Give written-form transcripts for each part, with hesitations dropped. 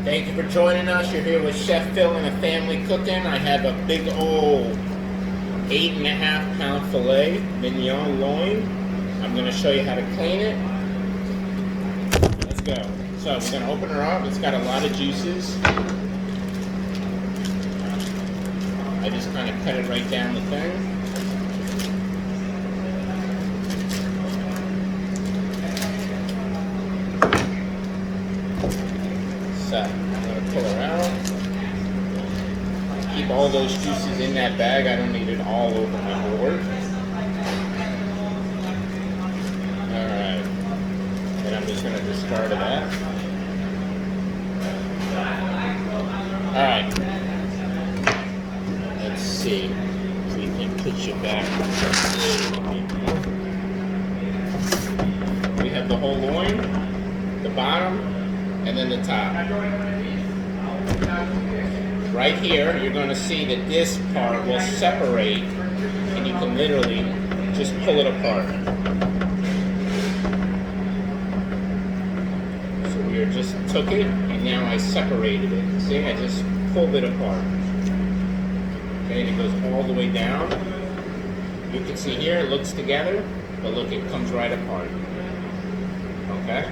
Thank you for joining us. You're here with Chef Phil and a family cooking. I have a big old 8.5 pound filet mignon loin. I'm going to show you how to clean it. Let's go. So we're going to open her up. It's got a lot of juices. I just kind of cut it right down the thing. So I'm going to pull her out. Keep all those juices in that bag. I don't need it all over my board. Alright. And I'm just going to discard of that. Alright. Let's see if we can put you back. We have the whole loin, the bottom, and then the top. Right here, you're going to see that this part will separate, and you can literally just pull it apart. So we just took it, and now I separated it. See, I just pulled it apart. Okay, and it goes all the way down. You can see here, it looks together, but look, it comes right apart. Okay?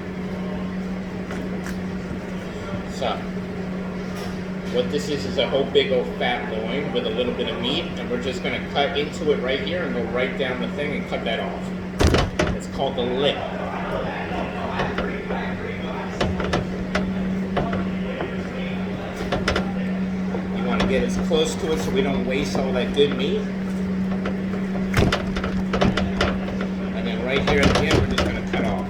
So, what this is a whole big old fat loin with a little bit of meat, and we're just going to cut into it right here and go right down the thing and cut that off. It's called the lip. You want to get as close to it so we don't waste all that good meat. And then right here at the end, we're just going to cut off.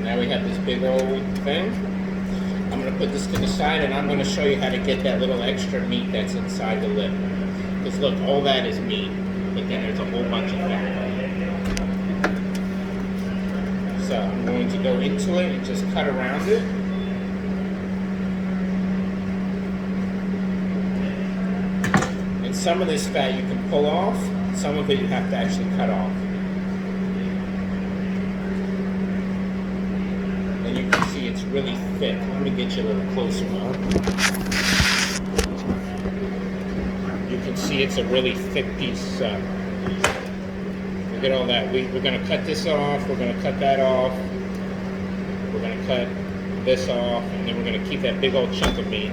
Now we have this big old thing. I'm going to put this to the side and I'm going to show you how to get that little extra meat that's inside the lip. Because look, all that is meat, but then there's a whole bunch of fat. So I'm going to go into it and just cut around it. And some of this fat you can pull off, some of it you have to actually cut off. You can see it's really thick. Let me get you a little closer now. You can see it's a really thick piece. Look at all that. We're going to cut this off. We're going to cut that off. We're going to cut this off. And then we're going to keep that big old chunk of meat.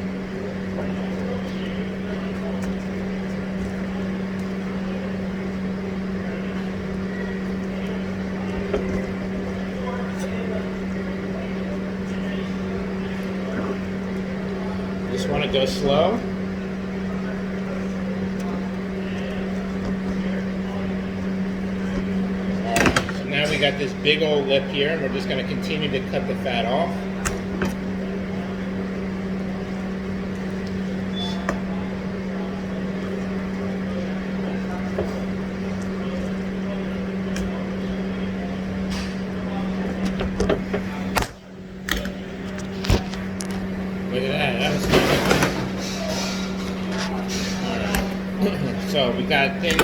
Just want to go slow. Alright, so now we got this big old lip here, and we're just going to continue to cut the fat off. Look at that, that was good. Alright, so we got thing,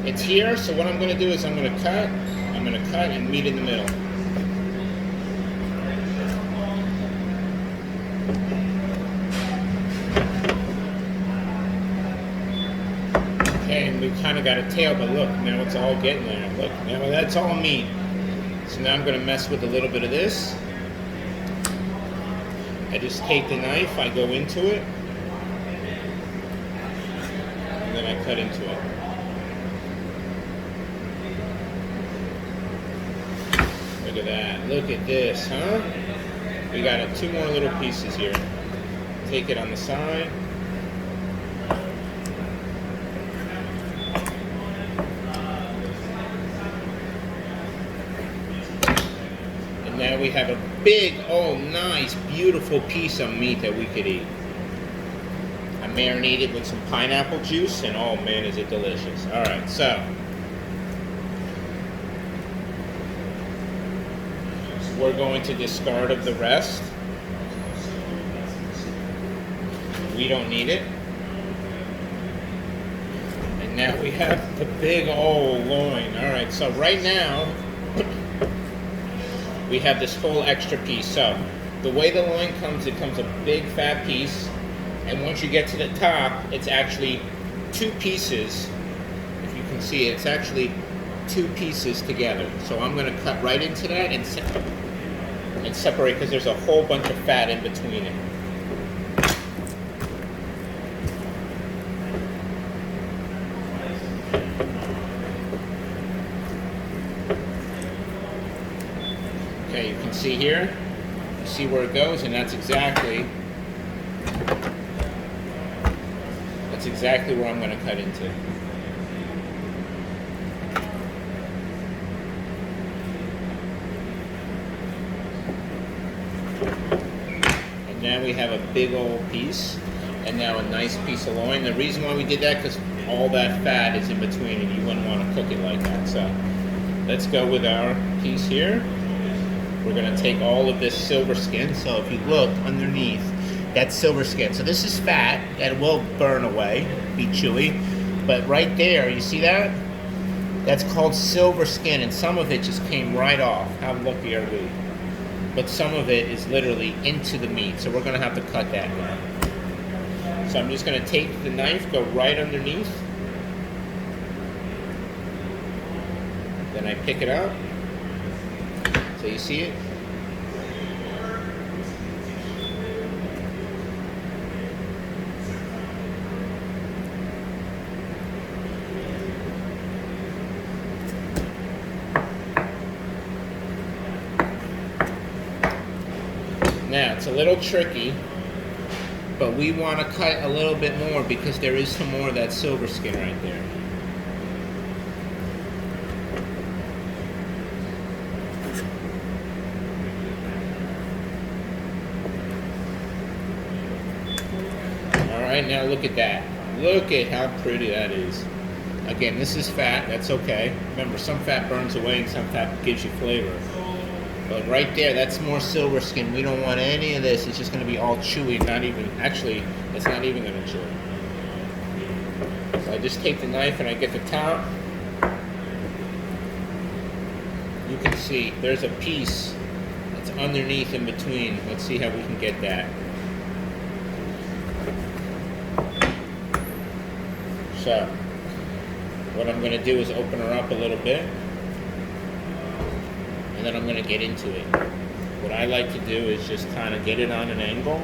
it's here, so what I'm going to do is I'm going to cut and meat in the middle. Okay, and we kind of got a tail, but look, now it's all getting there. Look, now that's all meat. So now I'm going to mess with a little bit of this. I just take the knife, I go into it, and then I cut into it. Look at that. Look at this, huh? We got two more little pieces here. Take it on the side. And now we have a big, oh nice, beautiful piece of meat that we could eat. I marinated with some pineapple juice, and oh man, is it delicious. Alright, so we're going to discard of the rest. We don't need it. And Now we have the big old loin. All right, so right now we have this whole extra piece. So the way the loin comes, it comes a big fat piece, and once you get to the top, it's actually two pieces. If you can see it, it's actually two pieces together. So I'm going to cut right into that and separate, because there's a whole bunch of fat in between it. Okay, you can see here, you see where it goes, and that's exactly where I'm going to cut into. And now we have a big old piece, and now a nice piece of loin. The reason why we did that, because all that fat is in between, and you wouldn't want to cook it like that. So let's go with our piece here. We're going to take all of this silver skin. So if you look underneath, that's silver skin. So this is fat that will burn away, be chewy. But right there, you see that? That's called silver skin, and some of it just came right off. How lucky are we? But some of it is literally into the meat. So we're going to have to cut that now. So I'm just going to take the knife, go right underneath. Then I pick it up. So you see it? Now, it's a little tricky, but we want to cut a little bit more because there is some more of that silver skin right there. Alright, now look at that. Look at how pretty that is. Again, this is fat, that's okay. Remember, some fat burns away and some fat gives you flavor. But right there, that's more silver skin. We don't want any of this. It's just going to be all chewy. Not even, actually, it's not even going to chew. So I just take the knife and I get the top. You can see there's a piece that's underneath in between. Let's see how we can get that. So what I'm going to do is open her up a little bit. And then I'm going to get into it. What I like to do is just kind of get it on an angle.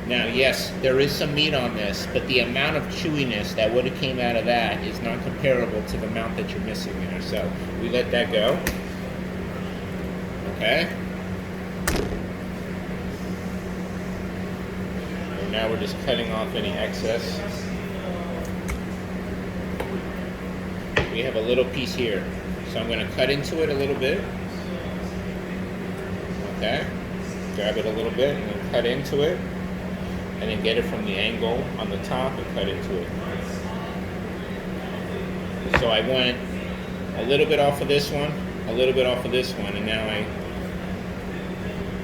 Now, yes, there is some meat on this, but the amount of chewiness that would have came out of that is not comparable to the amount that you're missing there. So we let that go. Okay. And now we're just cutting off any excess. We have a little piece here, so I'm going to cut into it a little bit. Okay, grab it a little bit and then cut into it, and then get it from the angle on the top and cut into it. So I went a little bit off of this one, a little bit off of this one, and now I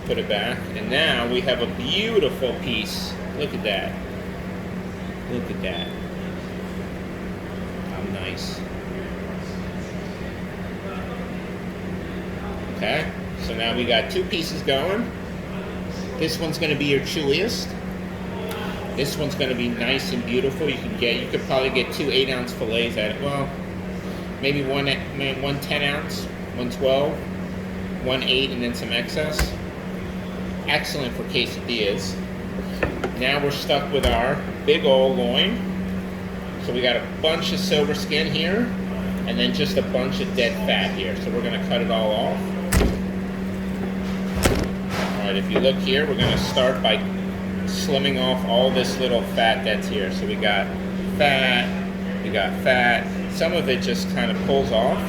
put it back. And now we have a beautiful piece. Look at that. Look at that. How nice. Okay, so now we got two pieces going. This one's going to be your chewiest. This one's going to be nice and beautiful. You could probably get two 8-ounce fillets at it. Well, maybe one 10-ounce, one 12, one 8, and then some excess. Excellent for quesadillas. Now we're stuck with our big old loin. So we got a bunch of silver skin here, and then just a bunch of dead fat here. So we're going to cut it all off. If you look here, we're going to start by slimming off all this little fat that's here. So we got fat. Some of it just kind of pulls off,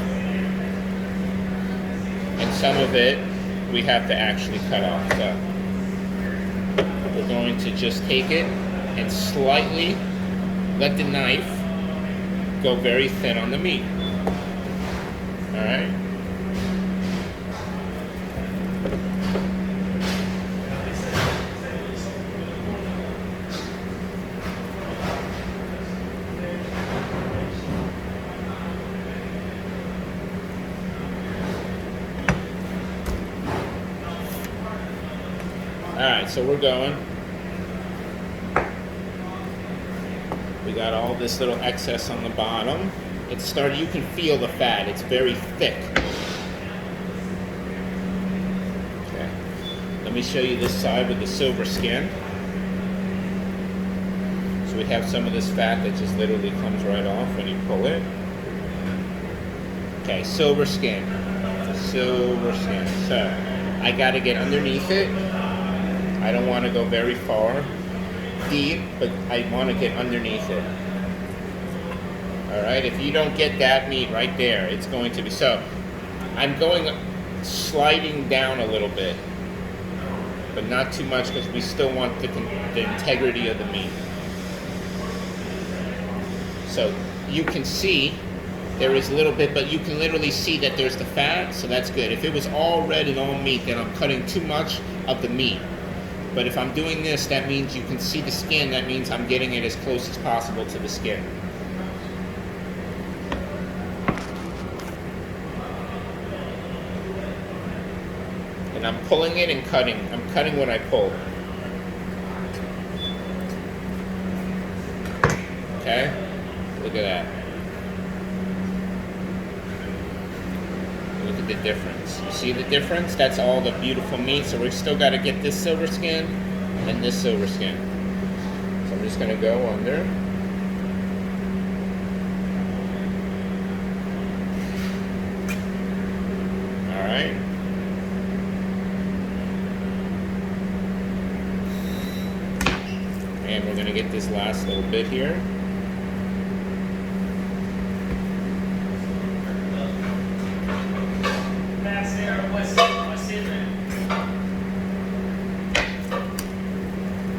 and some of it we have to actually cut off. So we're going to just take it and slightly let the knife go very thin on the meat. All right. Alright, so we're going. We got all this little excess on the bottom. It's starting, you can feel the fat, it's very thick. Okay, let me show you this side with the silver skin. So we have some of this fat that just literally comes right off when you pull it. Okay, silver skin. Silver skin. So, I gotta get underneath it. I don't want to go very far deep, but I want to get underneath it. Alright, if you don't get that meat right there, it's going to be, so I'm going sliding down a little bit, but not too much because we still want the integrity of the meat. So you can see there is a little bit, but you can literally see that there's the fat, so that's good. If it was all red and all meat, then I'm cutting too much of the meat. But if I'm doing this, that means you can see the skin. That means I'm getting it as close as possible to the skin. And I'm pulling it and cutting. I'm cutting what I pull. Okay? Look at that. Look at the difference. You see the difference? That's all the beautiful meat. So we still got to get this silver skin and this silver skin. So I'm just going to go under. All right. And we're going to get this last little bit here.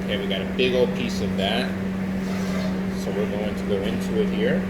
Okay, we got a big old piece of that. So we're going to go into it here.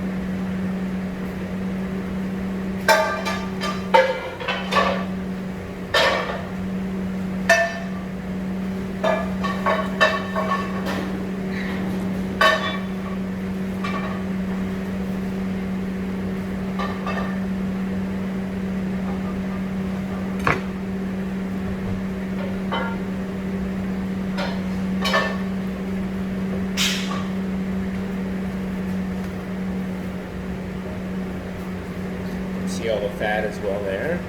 See all the fat as well there.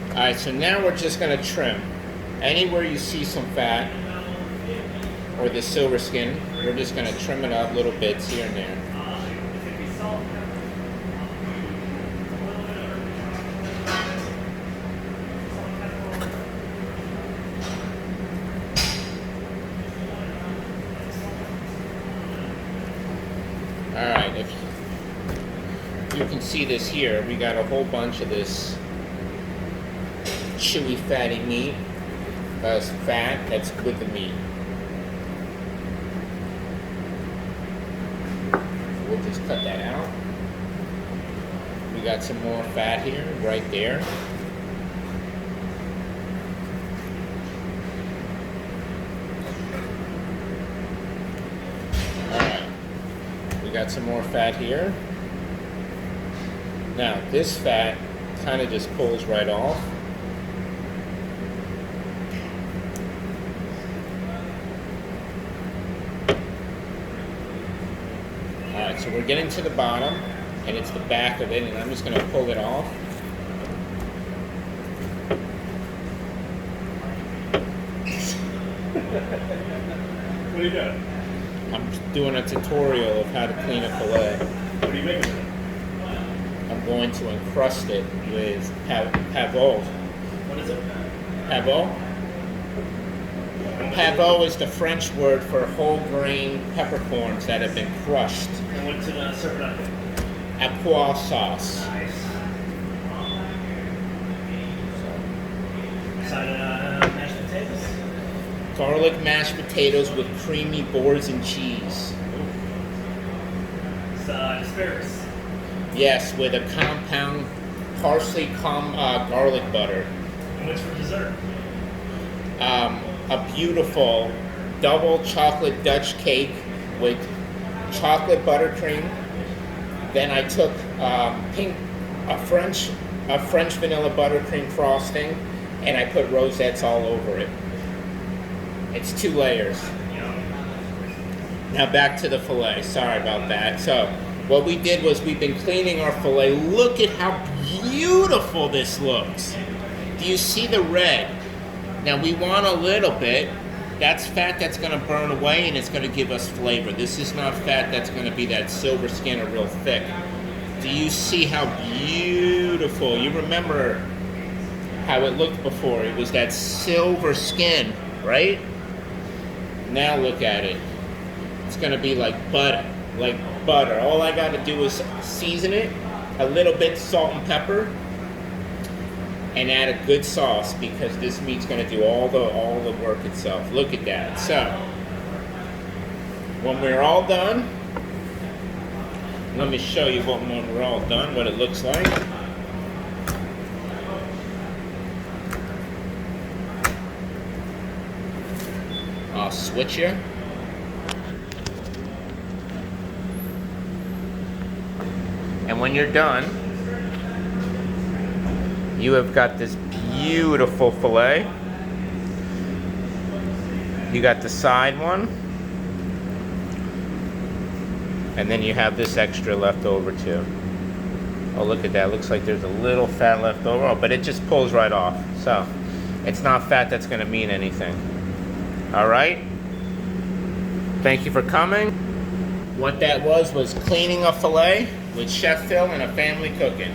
Alright, so now we're just going to trim. Anywhere you see some fat or the silver skin, we're just going to trim it up little bits here and there. Alright, if you can see this here, we got a whole bunch of this chewy fatty meat. That's fat that's with the meat. We'll just cut that out. We got some more fat here, right there. Alright. We got some more fat here. Now, this fat kind of just pulls right off. Alright, so we're getting to the bottom, and it's the back of it, and I'm just going to pull it off. What are you doing? I'm doing a tutorial of how to clean a fillet. What are you making with it? I'm going to encrust it with pavot. What is it? Pavot? Pavot is the French word for whole grain peppercorns that have been crushed. And what's it served up with? A pois sauce. Nice. Side of mashed potatoes? Garlic mashed potatoes with creamy boars and cheese. It's asparagus. Yes, with a compound parsley garlic butter. And what's for dessert? A beautiful double chocolate Dutch cake with chocolate buttercream. Then I took a French vanilla buttercream frosting and I put rosettes all over it. It's 2 layers. Now back to the filet. Sorry about that. So what we did was we've been cleaning our filet. Look at how beautiful this looks. Do you see the red? Now we want a little bit. That's fat that's going to burn away and it's going to give us flavor. This is not fat that's going to be that silver skin or real thick. Do you see how beautiful? You remember how it looked before. It was that silver skin, right? Now look at it. It's going to be like butter, like butter. All I got to do is season it, a little bit salt and pepper, and add a good sauce because this meat's going to do all the work itself. Look at that. So when we're all done, let me show you when we're all done what it looks like. I'll switch you. And when you're done, you have got this beautiful filet. You got the side one. And then you have this extra left over too. Oh, look at that. Looks like there's a little fat left over. Oh, but it just pulls right off. So it's not fat that's going to mean anything. All right. Thank you for coming. What that was cleaning a filet with Chef Phil and a family cooking.